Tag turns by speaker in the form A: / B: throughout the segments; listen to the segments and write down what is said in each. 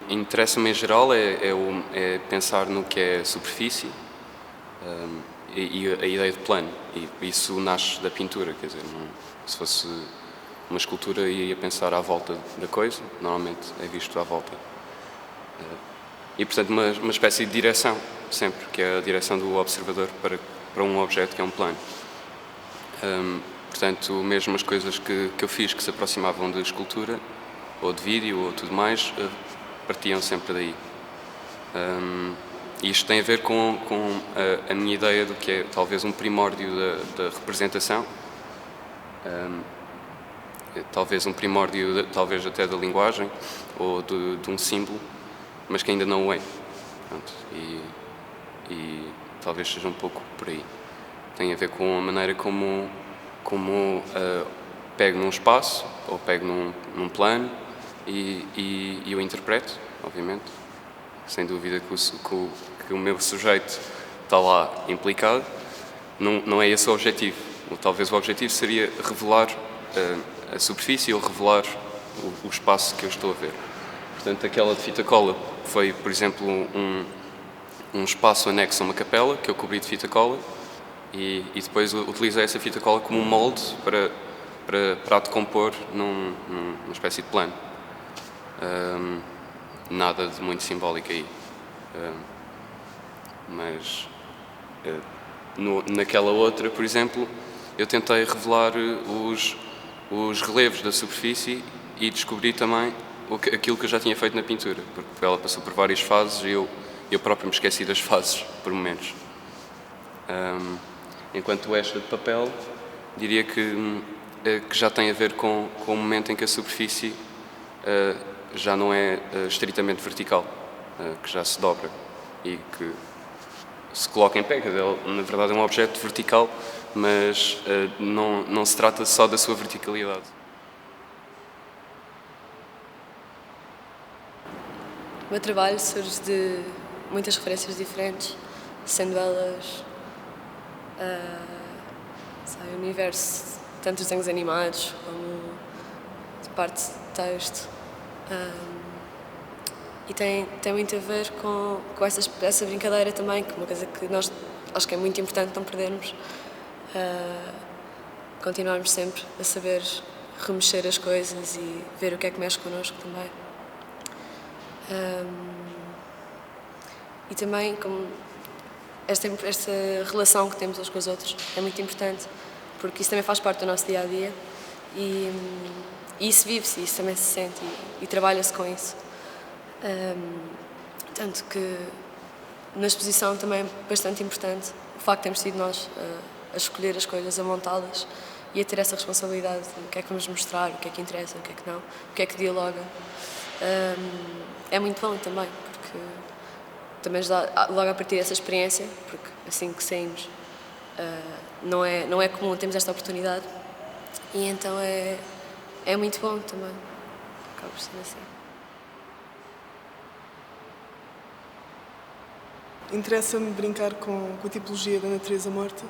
A: interessa-me em geral é pensar no que é superfície, e a ideia de plano. E isso nasce da pintura, quer dizer, se fosse uma escultura iria pensar à volta da coisa, normalmente é visto à volta. E portanto uma espécie de direção, sempre, que é a direção do observador para um objeto que é um plano. Portanto, mesmo as coisas que eu fiz que se aproximavam de escultura, ou de vídeo, ou tudo mais, partiam sempre daí. Isto tem a ver com a minha ideia do que é talvez um primórdio da representação, talvez um primórdio, talvez até da linguagem, ou de um símbolo, mas que ainda não o é. Pronto, e talvez seja um pouco por aí. Tem a ver com a maneira como pego num espaço, ou pego num plano, e o interpreto, obviamente. Sem dúvida que o meu sujeito está lá implicado. Não é esse o objetivo. Talvez o objetivo seria revelar a superfície ou revelar o espaço que eu estou a ver. Portanto, aquela de fita cola foi, por exemplo, um espaço anexo a uma capela que eu cobri de fita cola e depois utilizei essa fita cola como um molde para a decompor numa espécie de plano. Nada de muito simbólico aí. Mas naquela outra, por exemplo, eu tentei revelar os relevos da superfície e descobri também aquilo que eu já tinha feito na pintura, porque ela passou por várias fases e eu próprio me esqueci das fases, por momentos. Enquanto esta de papel, diria que já tem a ver com o momento em que a superfície já não é estritamente vertical, que já se dobra e que se coloca em pé. Na verdade é um objeto vertical, mas não se trata só da sua verticalidade.
B: O meu trabalho surge de muitas referências diferentes, sendo elas o universo tanto dos desenhos animados como de parte de texto. E tem muito a ver com essa brincadeira também, que é uma coisa que nós acho que é muito importante não perdermos, continuarmos sempre a saber remexer as coisas e ver o que é que mexe connosco também. E também como esta relação que temos uns com os outros é muito importante, porque isso também faz parte do nosso dia-a-dia e isso vive-se, isso também se sente e trabalha-se com isso. Tanto que na exposição também é bastante importante o facto de termos sido nós a escolher as coisas, a montá-las e a ter essa responsabilidade de o que é que vamos mostrar, o que é que interessa, o que é que não, o que é que dialoga. É muito bom também, porque também logo a partir dessa experiência, porque assim que saímos não é comum termos esta oportunidade e então é muito bom também, acaba por ser assim.
C: Interessa-me brincar com a tipologia da natureza morta,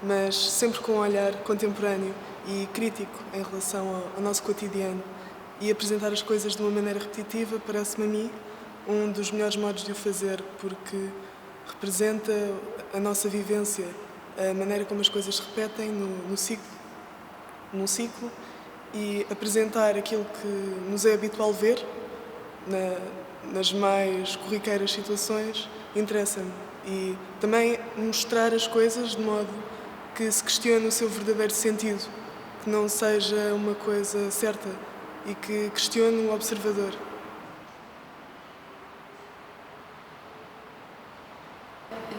C: mas sempre com um olhar contemporâneo e crítico em relação ao nosso cotidiano. E apresentar as coisas de uma maneira repetitiva parece-me a mim um dos melhores modos de o fazer, porque representa a nossa vivência, a maneira como as coisas se repetem num ciclo, e apresentar aquilo que nos é habitual ver nas mais corriqueiras situações interessa-me. E também mostrar as coisas de modo que se questione o seu verdadeiro sentido, que não seja uma coisa certa e que questione o observador.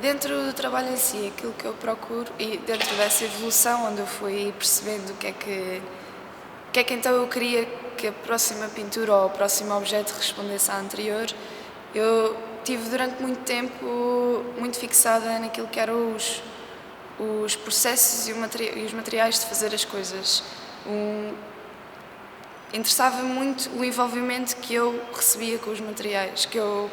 D: Dentro do trabalho em si, aquilo que eu procuro, e dentro dessa evolução onde eu fui percebendo o que é que então eu queria que a próxima pintura ou o próximo objeto respondesse à anterior, eu tive durante muito tempo muito fixada naquilo que eram os processos e os materiais de fazer as coisas. Interessava-me muito o envolvimento que eu recebia com os materiais, que eu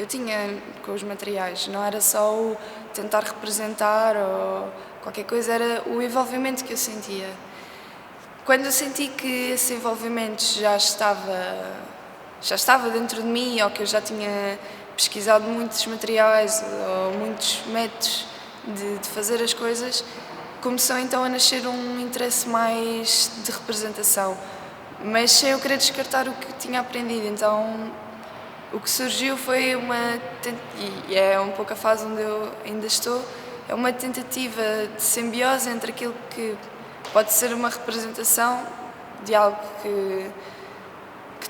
D: tinha com os materiais. Não era só o tentar representar ou qualquer coisa, era o envolvimento que eu sentia. Quando eu senti que esse envolvimento já estava já estava dentro de mim ou que eu já tinha pesquisado muitos materiais ou muitos métodos de fazer as coisas, começou então a nascer um interesse mais de representação, mas sem eu querer descartar o que tinha aprendido. Então o que surgiu foi e é um pouco a fase onde eu ainda estou, é uma tentativa de simbiose entre aquilo que pode ser uma representação de algo que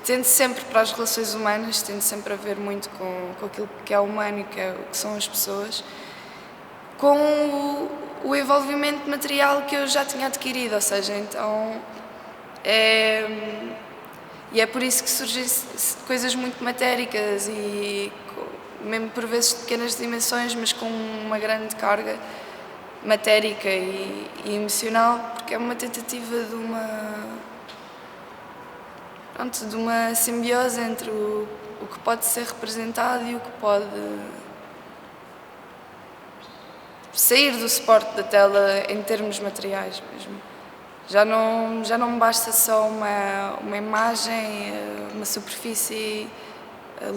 D: tende sempre para as relações humanas, tende sempre a ver muito com aquilo que é humano e o que são as pessoas, com o envolvimento material que eu já tinha adquirido, ou seja, então e é por isso que surgem coisas muito matéricas e mesmo por vezes de pequenas dimensões, mas com uma grande carga matérica e emocional, porque é uma tentativa de uma simbiose entre o que pode ser representado e o que pode sair do suporte da tela em termos materiais mesmo. Já não basta só uma imagem, uma superfície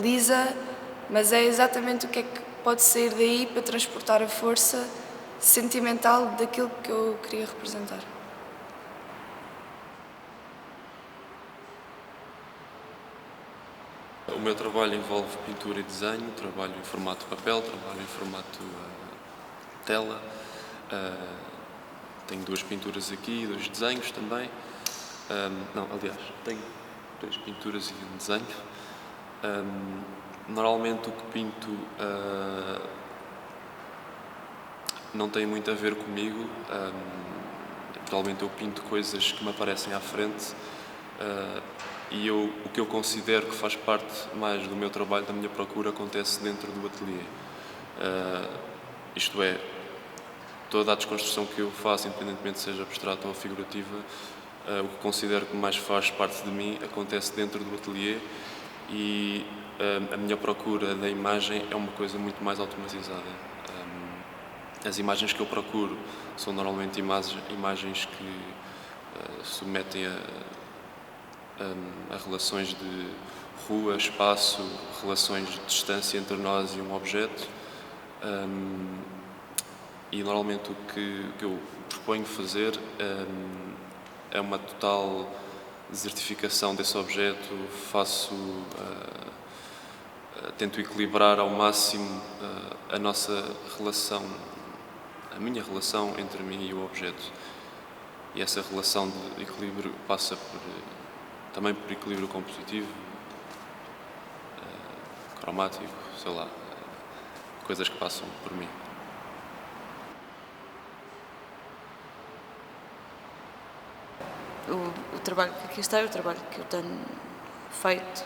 D: lisa, mas é exatamente o que é que pode sair daí para transportar a força sentimental daquilo que eu queria representar.
E: O meu trabalho envolve pintura e desenho, trabalho em formato papel, trabalho em formato tela. Tenho 2 pinturas aqui, 2 desenhos também. Aliás, tenho 2 pinturas e um desenho. Normalmente o que pinto não tem muito a ver comigo. Normalmente eu pinto coisas que me aparecem à frente e o que eu considero que faz parte mais do meu trabalho, da minha procura, acontece dentro do ateliê. Isto é, toda a desconstrução que eu faço, independentemente seja abstrata ou figurativa, o que considero que mais faz parte de mim acontece dentro do ateliê e a minha procura da imagem é uma coisa muito mais automatizada. As imagens que eu procuro são normalmente imagens que submetem a relações de rua, espaço, relações de distância entre nós e um objeto. E normalmente o que eu proponho fazer é uma total desertificação desse objeto, tento equilibrar ao máximo a nossa relação, a minha relação entre mim e o objeto. E essa relação de equilíbrio passa também por equilíbrio compositivo, cromático, sei lá, coisas que passam por mim.
F: O trabalho que aqui está é o trabalho que eu tenho feito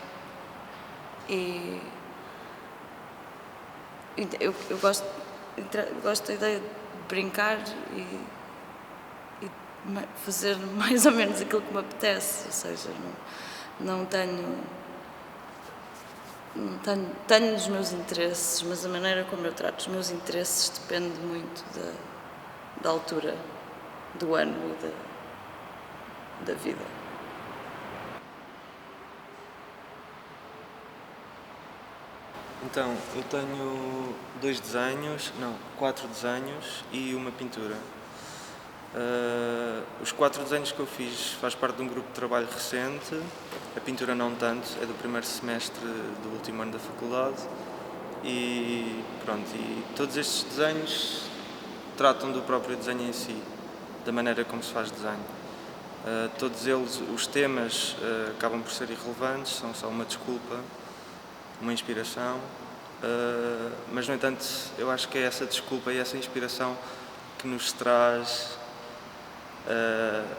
F: e eu gosto da ideia de brincar e fazer mais ou menos aquilo que me apetece, ou seja, não tenho os meus interesses, mas a maneira como eu trato os meus interesses depende muito da altura do ano e da vida.
G: Então, eu tenho 4 desenhos e uma pintura. Os 4 desenhos que eu fiz faz parte de um grupo de trabalho recente, a pintura não tanto, é do primeiro semestre do último ano da faculdade e pronto, e todos estes desenhos tratam do próprio desenho em si, da maneira como se faz desenho. Todos eles, os temas acabam por ser irrelevantes, são só uma desculpa, uma inspiração, mas no entanto eu acho que é essa desculpa e essa inspiração que nos traz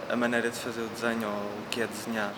G: a maneira de fazer o desenho ou o que é desenhar.